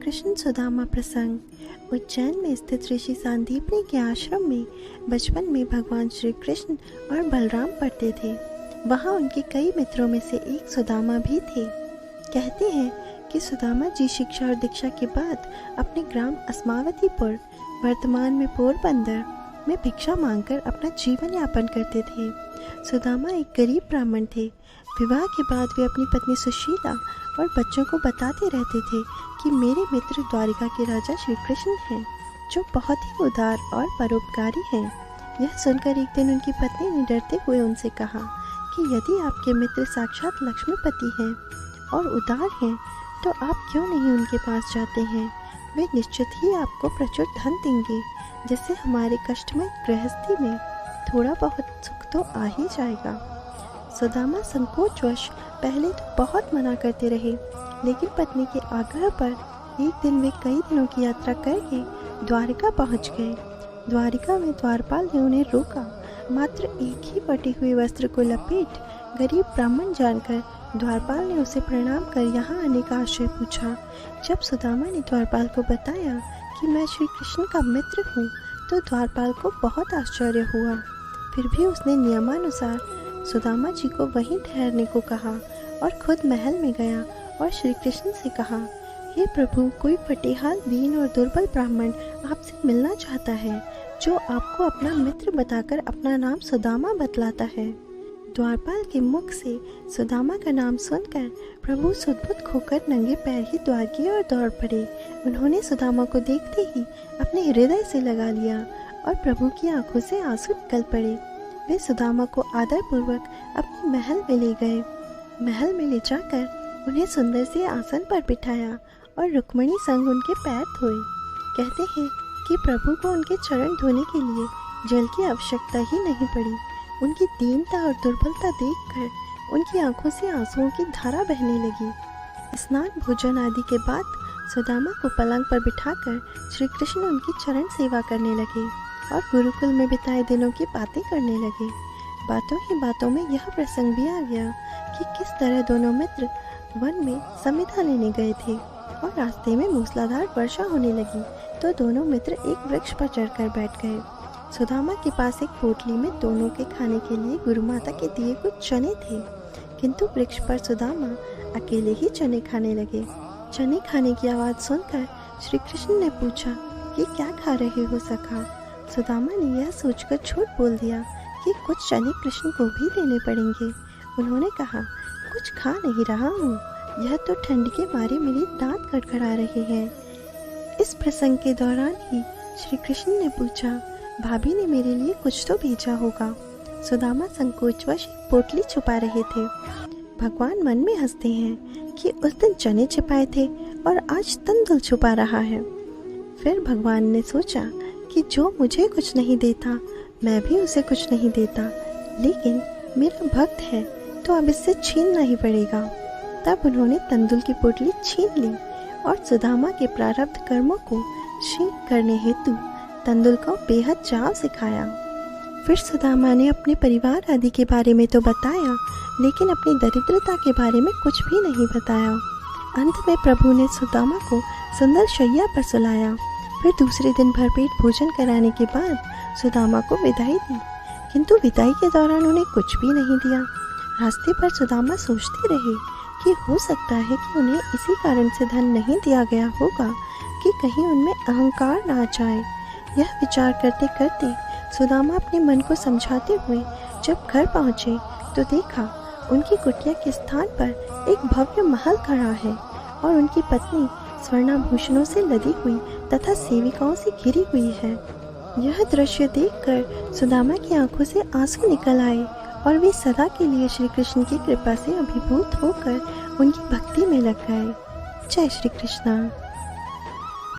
कृष्ण सुदामा प्रसंग। उज्जैन में स्थित ऋषि सांदीपनि के आश्रम में बचपन में भगवान श्री कृष्ण और बलराम पढ़ते थे। वहाँ उनके कई मित्रों में से एक सुदामा भी थे। कहते हैं कि सुदामा जी शिक्षा और दीक्षा के बाद अपने ग्राम अस्मावतीपुर, वर्तमान में पोरबंदर में भिक्षा मांगकर अपना जीवन यापन करते थे। सुदामा एक गरीब ब्राह्मण थे। विवाह के बाद वे अपनी पत्नी सुशीला और बच्चों को बताते रहते थे कि मेरे मित्र द्वारिका के राजा श्री कृष्ण हैं, जो बहुत ही उदार और परोपकारी हैं। यह सुनकर एक दिन उनकी पत्नी ने डरते हुए उनसे कहा कि यदि आपके मित्र साक्षात लक्ष्मीपति हैं और उदार हैं, तो आप क्यों नहीं उनके पास जाते हैं? वे निश्चित ही आपको प्रचुर धन देंगे, जिससे हमारे कष्टमय गृहस्थी में थोड़ा बहुत सुख तो आ ही जाएगा। सुदामा संकोचवश पहले तो बहुत मना करते रहे, लेकिन पत्नी के आग्रह पर एक दिन वे कई दिनों की यात्रा करके द्वारिका पहुंच गए। द्वारिका में द्वारपाल ने उन्हें रोका। मात्र एक ही फटे हुए वस्त्र को लपेट गरीब ब्राह्मण जानकर द्वारपाल ने उसे प्रणाम कर यहाँ आने का आशय पूछा। जब सुदामा ने द्वारपाल को बताया कि मैं श्री कृष्ण का मित्र हूँ, तो द्वारपाल को बहुत आश्चर्य हुआ। फिर भी उसने नियमानुसार सुदामा जी को वहीं ठहरने को कहा और खुद महल में गया और श्री कृष्ण से कहा, हे प्रभु, कोई फटेहाल, दीन और दुर्बल ब्राह्मण आपसे मिलना चाहता है, जो आपको अपना मित्र बताकर अपना नाम सुदामा बतलाता है। द्वारपाल के मुख से सुदामा का नाम सुनकर प्रभु सुदबुद खोकर नंगे पैर ही द्वार की ओर दौड़ पड़े। उन्होंने सुदामा को देखते ही अपने हृदय से लगा लिया और प्रभु की आंखों से आंसू निकल पड़े। वे सुदामा को आदरपूर्वक अपने महल में ले गए। महल में ले जाकर उन्हें सुंदर से आसन पर बिठाया और रुक्मिणी संग उनके पैर धोए। कहते हैं कि प्रभु को उनके चरण धोने के लिए जल की आवश्यकता ही नहीं पड़ी। उनकी दीनता और दुर्बलता देखकर उनकी आंखों से आंसुओं की धारा बहने लगी। स्नान, भोजन आदि के बाद सुदामा को पलंग पर बिठाकर श्री कृष्ण उनकी चरण सेवा करने लगे और गुरुकुल में बिताए दिनों की बातें करने लगे। बातों ही बातों में यह प्रसंग भी आ गया कि किस तरह दोनों मित्र वन में संविदा लेने गए थे और रास्ते में मूसलाधार वर्षा होने लगी, तो दोनों मित्र एक वृक्ष पर चढ़कर बैठ गए। सुदामा के पास एक पोटली में दोनों के खाने के लिए गुरु माता के दिए कुछ चने थे, किंतु वृक्ष पर सुदामा अकेले ही चने खाने लगे। चने खाने की आवाज़ सुनकर श्री कृष्ण ने पूछा कि क्या खा रहे हो सखा? सुदामा ने यह सोचकर झूठ बोल दिया कि कुछ चने कृष्ण को भी देने पड़ेंगे। उन्होंने कहा, कुछ खा नहीं रहा हूँ, यह तो ठंड के मारे मेरे दांत खड़खड़ा रहे हैं। इस प्रसंग के दौरान ही श्री कृष्ण ने पूछा, भाभी ने मेरे लिए कुछ तो भेजा होगा। सुदामा संकोचवश पोटली छुपा रहे थे। भगवान मन में हंसते हैं कि उस दिन चने छिपाए थे और आज तंदुल छुपा रहा है। फिर भगवान ने सोचा कि जो मुझे कुछ नहीं देता, मैं भी उसे कुछ नहीं देता, लेकिन मेरा भक्त है तो अब इससे छीनना ही पड़ेगा। तब उन्होंने तंदुल की पोटली छीन ली और सुदामा के प्रारब्ध कर्मों को क्षीण करने हेतु तंदुल को बेहद चाव से खाया। फिर सुदामा ने अपने परिवार आदि के बारे में तो बताया, लेकिन अपनी दरिद्रता के बारे में कुछ भी नहीं बताया। अंत में प्रभु ने सुदामा को सुंदर शैया पर सुलाया। फिर दूसरे दिन भरपेट भोजन कराने के बाद सुदामा को विदाई दी, किंतु विदाई के दौरान उन्हें कुछ भी नहीं दिया। रास्ते पर सुदामा सोचते रहे कि हो सकता है कि उन्हें इसी कारण से धन नहीं दिया गया होगा कि कहीं उनमें अहंकार ना आ जाए। यह विचार करते करते सुदामा अपने मन को समझाते हुए जब घर पहुँचे तो देखा उनकी कुटिया के स्थान पर एक भव्य महल खड़ा है और उनकी पत्नी स्वर्णाभूषणों से लदी हुई तथा सेविकाओं से घिरी हुई है। यह दृश्य देखकर सुदामा की आंखों से आंसू निकल आए और वे सदा के लिए श्री कृष्ण की कृपा से अभिभूत होकर उनकी भक्ति में लग गए। जय श्री कृष्ण।